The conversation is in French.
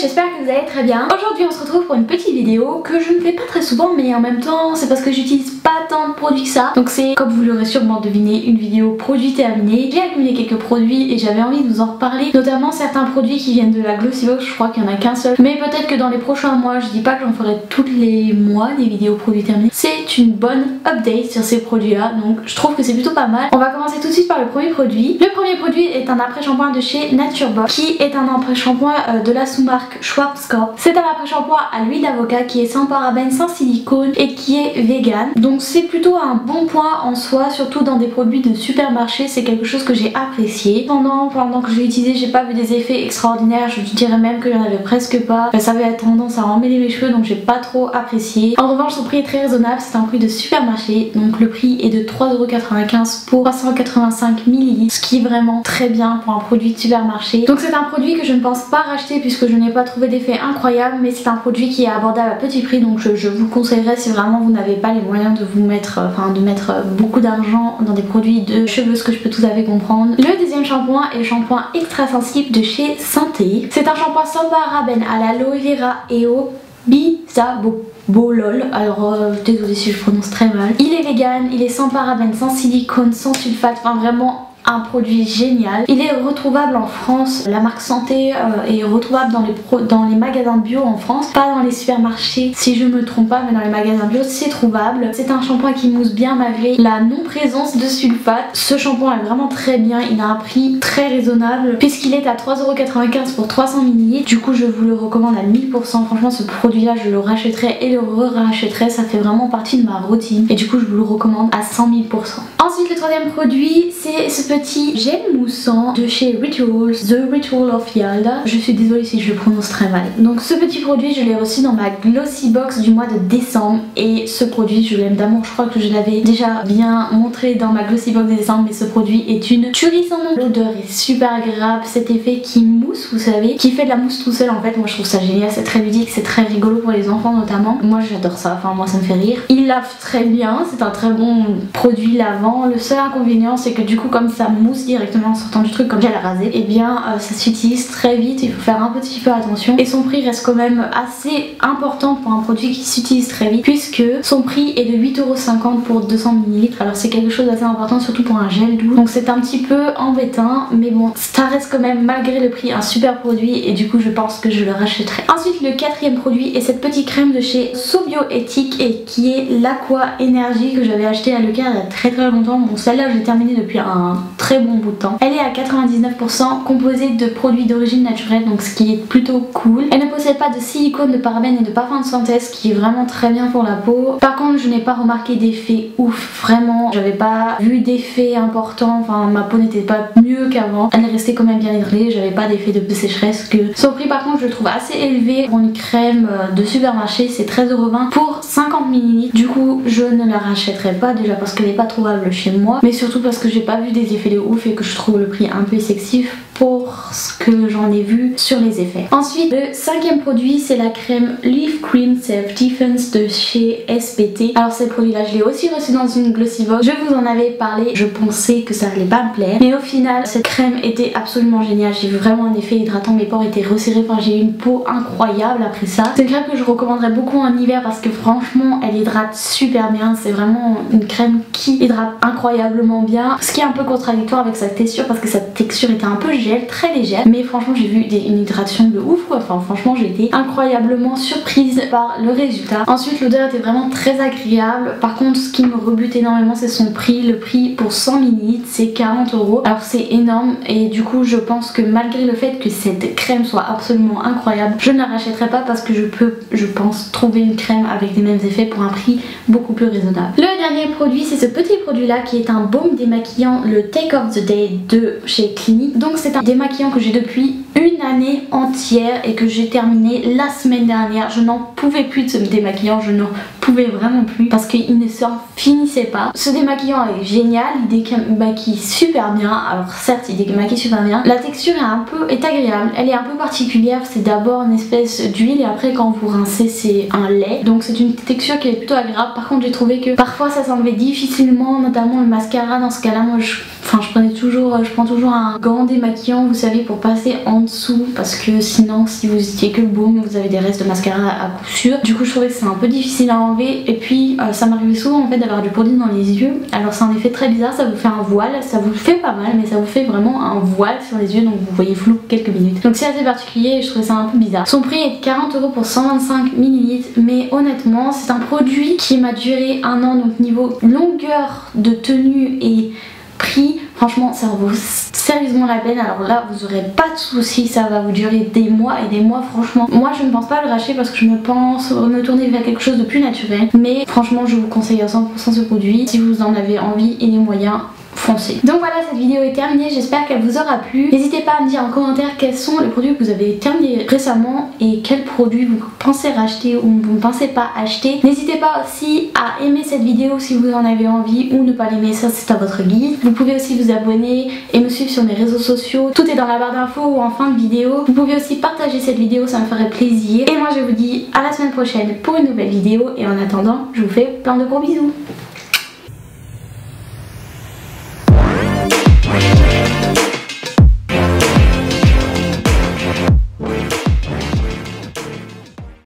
J'espère que vous allez très bien. Aujourd'hui on se retrouve pour une petite vidéo que je ne fais pas très souvent, mais en même temps c'est parce que j'utilise pas tant de produits que ça. Donc c'est, comme vous l'aurez sûrement deviné, une vidéo produit terminée. J'ai accumulé quelques produits et j'avais envie de vous en reparler, notamment certains produits qui viennent de la Glossybox. Je crois qu'il y en a qu'un seul, mais peut-être que dans les prochains mois, je dis pas que j'en ferai tous les mois des vidéos produits terminés. C'est une bonne update sur ces produits là, donc je trouve que c'est plutôt pas mal. On va commencer tout de suite par le premier produit. Le premier produit est un après-shampoing de chez Naturebox, qui est un après-shampoing de la sous-marque Schwarzkopf. C'est un après-shampoing à l'huile d'avocat qui est sans parabènes, sans silicone et qui est vegan. Donc c'est plutôt un bon point en soi, surtout dans des produits de supermarché. C'est quelque chose que j'ai apprécié. Pendant que je l'ai utilisé, j'ai pas vu des effets extraordinaires. Je dirais même qu'il y en avait presque pas. Enfin, ça avait tendance à emmêler mes cheveux, donc j'ai pas trop apprécié. En revanche, son prix est très raisonnable. C'est un prix de supermarché. Donc le prix est de 3,95€ pour 385 ml, ce qui est vraiment très bien pour un produit de supermarché. Donc c'est un produit que je ne pense pas racheter puisque je n'ai pas trouvé d'effet incroyable, mais c'est un produit qui est abordable à petit prix, donc je vous le conseillerais si vraiment vous n'avez pas les moyens de vous mettre, de mettre beaucoup d'argent dans des produits de cheveux, ce que je peux tout à fait comprendre. Le deuxième shampoing est le shampoing extra sensible de chez Santé. C'est un shampoing sans parabènes à l'aloe vera et au bisabolol. Alors désolée si je prononce très mal. Il est vegan, il est sans parabènes, sans silicone, sans sulfate, enfin vraiment un produit génial. Il est retrouvable en France, la marque Santé est retrouvable dans les magasins bio en France, pas dans les supermarchés si je me trompe pas, mais dans les magasins bio c'est trouvable. C'est un shampoing qui mousse bien malgré la non présence de sulfate. Ce shampoing est vraiment très bien, il a un prix très raisonnable puisqu'il est à 3,95€ pour 300 ml. Du coup je vous le recommande à 1000%. Franchement ce produit là je le rachèterai et le rachèterai, ça fait vraiment partie de ma routine et du coup je vous le recommande à 100 000%. Ensuite le troisième produit c'est ce petit gel moussant de chez Rituals, The Ritual of Yalda. Je suis désolée si je le prononce très mal. Donc ce petit produit je l'ai reçu dans ma Glossybox du mois de décembre et ce produit je l'aime d'amour. Je crois que je l'avais déjà bien montré dans ma Glossybox de décembre, mais ce produit est une tuerie sans nom. L'odeur est super agréable, cet effet qui mousse, vous savez, qui fait de la mousse tout seul en fait. Moi je trouve ça génial, c'est très ludique, c'est très rigolo pour les enfants notamment. Moi j'adore ça, enfin moi ça me fait rire. Il lave très bien, c'est un très bon produit lavant. Le seul inconvénient c'est que du coup comme ça mousse directement en sortant du truc comme gel à raser, et bien ça s'utilise très vite, il faut faire un petit peu attention et son prix reste quand même assez important pour un produit qui s'utilise très vite puisque son prix est de 8,50€ pour 200 ml. Alors c'est quelque chose d'assez important surtout pour un gel doux, donc c'est un petit peu embêtant, mais bon ça reste quand même malgré le prix un super produit et du coup je pense que je le rachèterai. Ensuite le quatrième produit est cette petite crème de chez Sobioéthique et qui est l'Aqua Energy que j'avais acheté à Leclerc il y a très longtemps. Bon celle-là je l'ai terminée depuis un très bon bout de temps. Elle est à 99% composée de produits d'origine naturelle, donc ce qui est plutôt cool. Elle ne possède pas de silicone, de parabènes et de parfum de synthèse, ce qui est vraiment très bien pour la peau. Par contre je n'ai pas remarqué d'effet ouf, vraiment j'avais pas vu d'effet important, enfin ma peau n'était pas mieux qu'avant. Elle est restée quand même bien hydratée, j'avais pas d'effet de sécheresse. Son prix par contre je le trouve assez élevé pour une crème de supermarché, c'est 13,20€ pour 50 ml. Du coup je ne la rachèterai pas, déjà parce qu'elle n'est pas trouvable chez moi, mais surtout parce que j'ai pas vu des effets de ouf et que je trouve le prix un peu excessif pour ce que j'en ai vu sur les effets. Ensuite le cinquième produit c'est la crème Leave Cream Self Defense de chez SPT. Alors ce produit là je l'ai aussi reçu dans une Glossybox, je vous en avais parlé, je pensais que ça allait pas me plaire, mais au final cette crème était absolument géniale. J'ai vu vraiment un effet hydratant, mes pores étaient resserrés, enfin j'ai eu une peau incroyable après ça. C'est une crème que je recommanderais beaucoup en hiver parce que franchement elle hydrate super bien, c'est vraiment une crème qui hydrate incroyablement bien, ce qui est un peu contradictoire avec sa texture parce que sa texture était un peu gel, très légère, mais franchement j'ai vu une hydratation de ouf quoi. Enfin franchement j'ai été incroyablement surprise par le résultat. Ensuite l'odeur était vraiment très agréable. Par contre ce qui me rebute énormément c'est son prix. Le prix pour 100 ml c'est 40€. Alors c'est énorme et du coup je pense que malgré le fait que cette crème soit absolument incroyable, je ne la rachèterai pas parce que je pense trouver une crème avec les mêmes effets pour un prix beaucoup plus raisonnable. Le dernier produit c'est ce petit produit là qui est un baume démaquillant, le Take Off the Day de chez Clinique. Donc c'est un démaquillant que j'ai depuis une année entière et que j'ai terminé la semaine dernière. Je n'en pouvais plus de ce démaquillant, je n'en pouvais vraiment plus parce qu'il ne s'en finissait pas. Ce démaquillant est génial, il démaquille super bien. Alors certes il démaquille super bien, la texture est agréable, elle est un peu particulière. C'est d'abord une espèce d'huile et après quand vous rincez c'est un lait, donc c'est une texture qui est plutôt agréable. Par contre j'ai trouvé que parfois ça s'enlevait difficilement, notamment le mascara. Dans ce cas là moi je prends toujours un gant démaquillant vous savez pour passer en dessous parce que sinon si vous utilisez que le baume vous avez des restes de mascara à coup sûr. Du coup je trouvais que c'est un peu difficile à enlever et puis ça m'arrivait souvent en fait d'avoir du produit dans les yeux. Alors c'est un effet très bizarre, ça vous fait un voile, ça vous fait pas mal mais ça vous fait vraiment un voile sur les yeux donc vous voyez flou quelques minutes. Donc c'est assez particulier et je trouvais ça un peu bizarre. Son prix est 40 € pour 125 ml mais honnêtement c'est un produit qui m'a duré un an, donc niveau longueur de tenue et prix, franchement ça vaut sérieusement la peine. Alors là vous aurez pas de soucis, ça va vous durer des mois et des mois. Franchement moi je ne pense pas le racheter parce que je me pense me tourner vers quelque chose de plus naturel, mais franchement je vous conseille à 100% ce produit. Si vous en avez envie et les moyens, foncez. Donc voilà, cette vidéo est terminée, j'espère qu'elle vous aura plu. N'hésitez pas à me dire en commentaire quels sont les produits que vous avez terminés récemment et quels produits vous pensez racheter ou vous ne pensez pas acheter. N'hésitez pas aussi à aimer cette vidéo si vous en avez envie ou ne pas l'aimer, ça c'est à votre guise. Vous pouvez aussi vous abonner et me suivre sur mes réseaux sociaux, tout est dans la barre d'infos ou en fin de vidéo. Vous pouvez aussi partager cette vidéo, ça me ferait plaisir. Et moi je vous dis à la semaine prochaine pour une nouvelle vidéo et en attendant je vous fais plein de gros bisous.